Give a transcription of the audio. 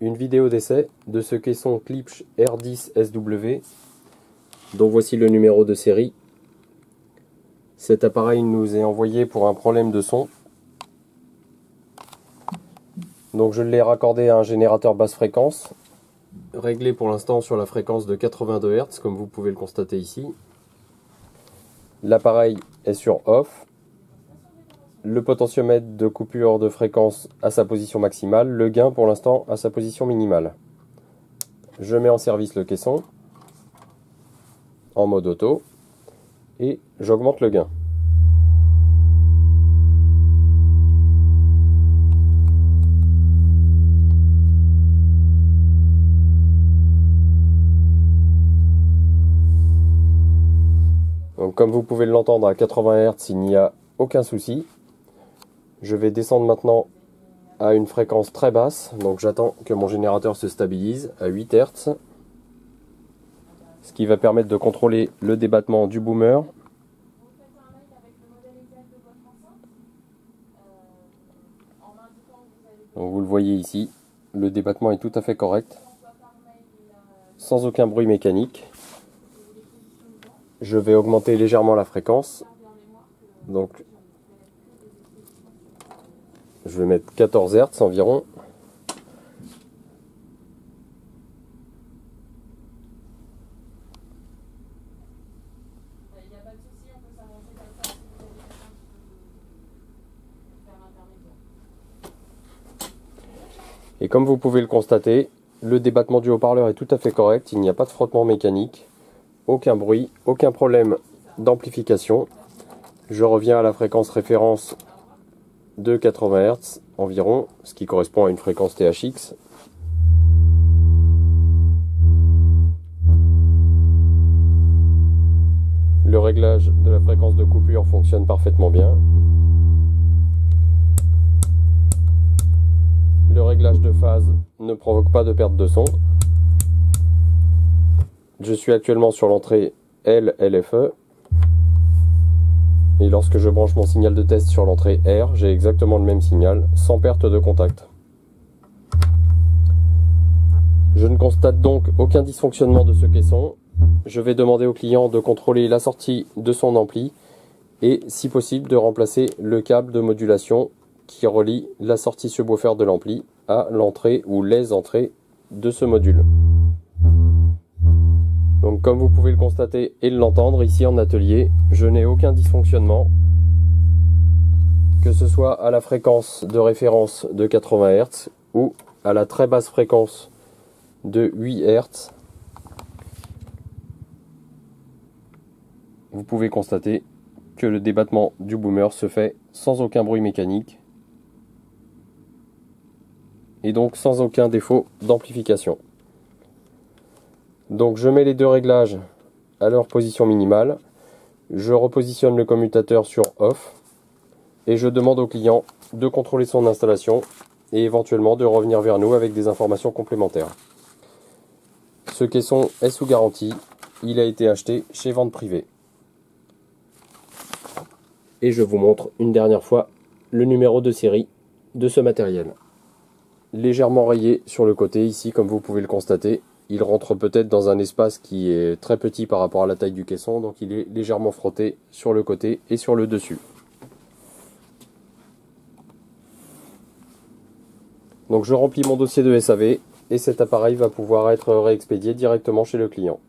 une vidéo d'essai de ce caisson Klipsch R10SW, dont voici le numéro de série. Cet appareil nous est envoyé pour un problème de son. Donc je l'ai raccordé à un générateur basse fréquence, réglé pour l'instant sur la fréquence de 82 Hz, comme vous pouvez le constater ici. L'appareil est sur off. Le potentiomètre de coupure de fréquence à sa position maximale, le gain pour l'instant à sa position minimale. Je mets en service le caisson en mode auto et j'augmente le gain. Donc, comme vous pouvez l'entendre à 80 Hz, il n'y a aucun souci. Je vais descendre maintenant à une fréquence très basse, donc j'attends que mon générateur se stabilise à 8 Hz, ce qui va permettre de contrôler le débattement du boomer. Donc vous le voyez ici, le débattement est tout à fait correct, sans aucun bruit mécanique. Je vais augmenter légèrement la fréquence, donc je vais mettre 14 Hz environ. Et comme vous pouvez le constater, le débattement du haut-parleur est tout à fait correct, il n'y a pas de frottement mécanique, aucun bruit, aucun problème d'amplification. Je reviens à la fréquence référence de 80 Hz environ, ce qui correspond à une fréquence THX. Le réglage de la fréquence de coupure fonctionne parfaitement bien. Le réglage de phase ne provoque pas de perte de son. Je suis actuellement sur l'entrée LFE. Et lorsque je branche mon signal de test sur l'entrée R, j'ai exactement le même signal, sans perte de contact. Je ne constate donc aucun dysfonctionnement de ce caisson. Je vais demander au client de contrôler la sortie de son ampli et, si possible, de remplacer le câble de modulation qui relie la sortie subwoofer de l'ampli à l'entrée ou les entrées de ce module. Donc comme vous pouvez le constater et l'entendre ici en atelier, je n'ai aucun dysfonctionnement, que ce soit à la fréquence de référence de 80 Hz ou à la très basse fréquence de 8 Hz. Vous pouvez constater que le débattement du boomer se fait sans aucun bruit mécanique et donc sans aucun défaut d'amplification. Donc je mets les deux réglages à leur position minimale, je repositionne le commutateur sur off et je demande au client de contrôler son installation et éventuellement de revenir vers nous avec des informations complémentaires. Ce caisson est sous garantie, il a été acheté chez vente privée. Et je vous montre une dernière fois le numéro de série de ce matériel. Légèrement rayé sur le côté ici, comme vous pouvez le constater. Il rentre peut-être dans un espace qui est très petit par rapport à la taille du caisson, donc il est légèrement frotté sur le côté et sur le dessus. Donc je remplis mon dossier de SAV et cet appareil va pouvoir être réexpédié directement chez le client.